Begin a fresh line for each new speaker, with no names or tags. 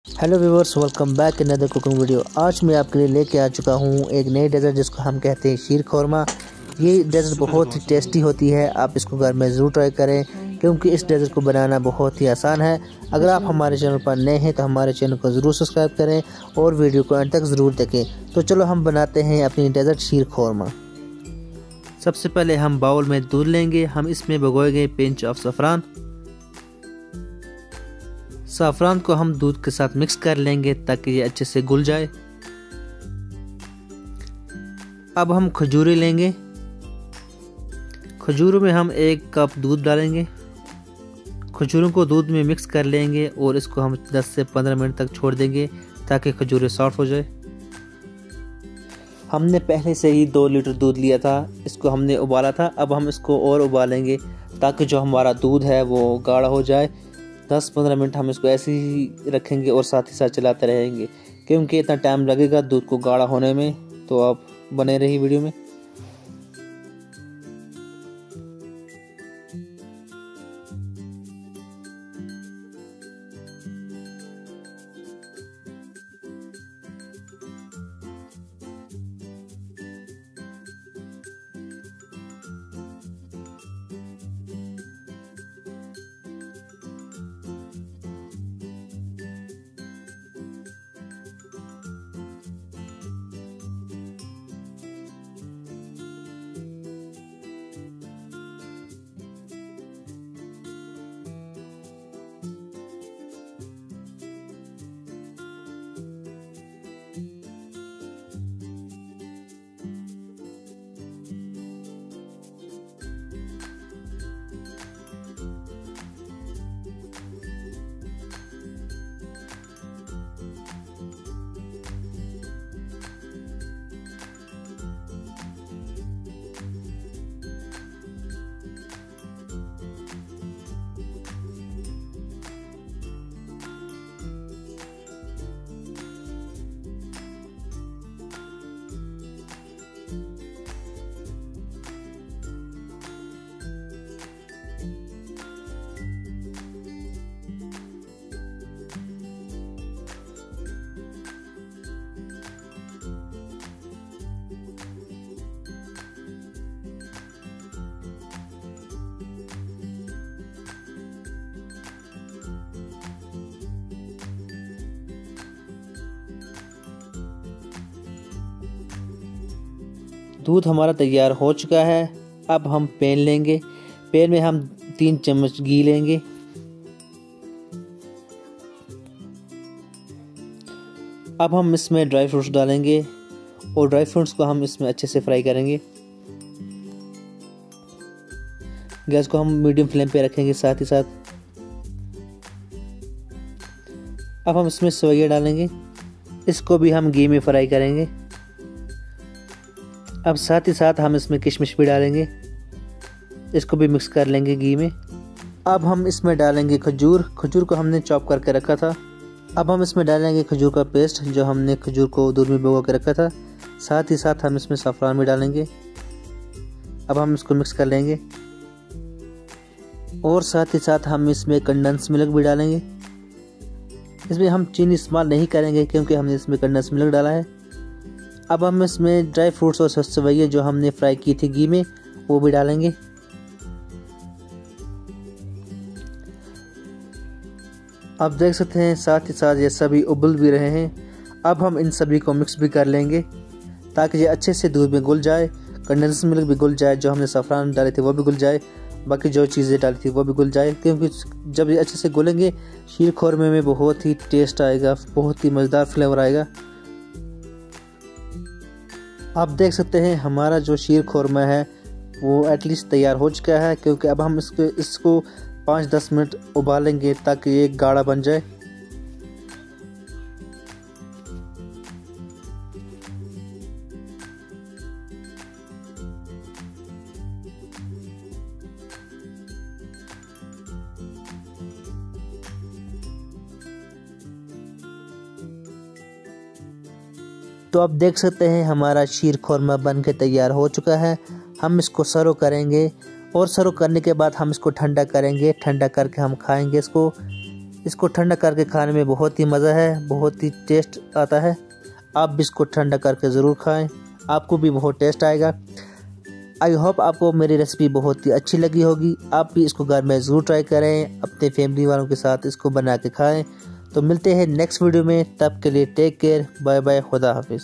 Hello viewers, welcome back another cooking video. आज मैं आपके लिए लेके आ चुका हूँ एक नई डेजर्ट जिसको हम कहते हैं शीर खोरमा। ये डेजर्ट बहुत ही टेस्टी होती है। आप इसको घर में ज़रूर ट्राई करें क्योंकि इस डेजर्ट को बनाना बहुत ही आसान है। अगर आप हमारे चैनल पर नए हैं तो हमारे चैनल को ज़रूर सब्सक्राइब करें और वीडियो को अंत तक ज़रूर देखें। तो चलो हम बनाते हैं अपनी डेजर्ट शीर खोरमा। सबसे पहले हम बाउल में दूध लेंगे। हम इसमें भिगोएंगे पिंच ऑफ सफ़रान। साफ़रान को हम दूध के साथ मिक्स कर लेंगे ताकि ये अच्छे से घुल जाए। अब हम खजूरें लेंगे। खजूरों में हम 1 कप दूध डालेंगे। खजूरों को दूध में मिक्स कर लेंगे और इसको हम 10 से 15 मिनट तक छोड़ देंगे ताकि खजूरें सॉफ्ट हो जाए। हमने पहले से ही 2 लीटर दूध लिया था, इसको हमने उबाला था। अब हम इसको और उबालेंगे ताकि जो हमारा दूध है वो गाढ़ा हो जाए। 10-15 मिनट हम इसको ऐसे ही रखेंगे और साथ ही साथ चलाते रहेंगे क्योंकि इतना टाइम लगेगा दूध को गाढ़ा होने में। तो आप बने रहिए वीडियो में। दूध हमारा तैयार हो चुका है। अब हम पैन लेंगे। पैन में हम 3 चम्मच घी लेंगे। अब हम इसमें ड्राई फ्रूट्स डालेंगे और ड्राई फ्रूट्स को हम इसमें अच्छे से फ्राई करेंगे। गैस को हम मीडियम फ्लेम पे रखेंगे। साथ ही साथ अब हम इसमें सेवइयां डालेंगे। इसको भी हम घी में फ्राई करेंगे। अब साथ ही साथ हम इसमें किशमिश भी डालेंगे। इसको भी मिक्स कर लेंगे घी में। अब हम इसमें डालेंगे खजूर। खजूर को हमने चॉप करके रखा था। अब हम इसमें डालेंगे खजूर का पेस्ट जो हमने खजूर को दूध में भिगो के रखा था। साथ ही साथ हम इसमें सफ़रान भी डालेंगे। अब हम इसको मिक्स कर लेंगे और साथ ही साथ हम इसमें कंडेंस मिल्क भी डालेंगे। इसमें हम चीनी इस्तेमाल नहीं करेंगे क्योंकि हमने इसमें कंडेंस मिल्क डाला है। अब हम इसमें ड्राई फ्रूट्स और सेवइयां जो हमने फ्राई की थी घी में वो भी डालेंगे। आप देख सकते हैं साथ ही साथ ये सभी उबल भी रहे हैं। अब हम इन सभी को मिक्स भी कर लेंगे ताकि ये अच्छे से दूध में घुल जाए। कंडेंस मिल्क भी घुल जाए, जो हमने सफ़रान डाले थे वो भी घुल जाए, बाकी जो चीज़ें डाली थी वो भी घुल जाए। क्योंकि जब ये अच्छे से घुलेंगे शीर खोरमे में बहुत ही टेस्ट आएगा, बहुत ही मज़ेदार फ्लेवर आएगा। आप देख सकते हैं हमारा जो शीर खोरमा है वो एटलीस्ट तैयार हो चुका है क्योंकि अब हम इसको 5-10 मिनट उबालेंगे ताकि ये गाढ़ा बन जाए। तो आप देख सकते हैं हमारा शीर खोरमा बन के तैयार हो चुका है। हम इसको सर्व करेंगे और सर्व करने के बाद हम इसको ठंडा करेंगे। ठंडा करके हम खाएंगे इसको। इसको ठंडा करके खाने में बहुत ही मज़ा है, बहुत ही टेस्ट आता है। आप भी इसको ठंडा करके ज़रूर खाएं, आपको भी बहुत टेस्ट आएगा। आई होप आपको मेरी रेसिपी बहुत ही अच्छी लगी होगी। आप भी इसको घर में ज़रूर ट्राई करें, अपने फैमिली वालों के साथ इसको बना के खाएं। तो मिलते हैं नेक्स्ट वीडियो में, तब के लिए टेक केयर, बाय बाय, खुदा हाफिज़।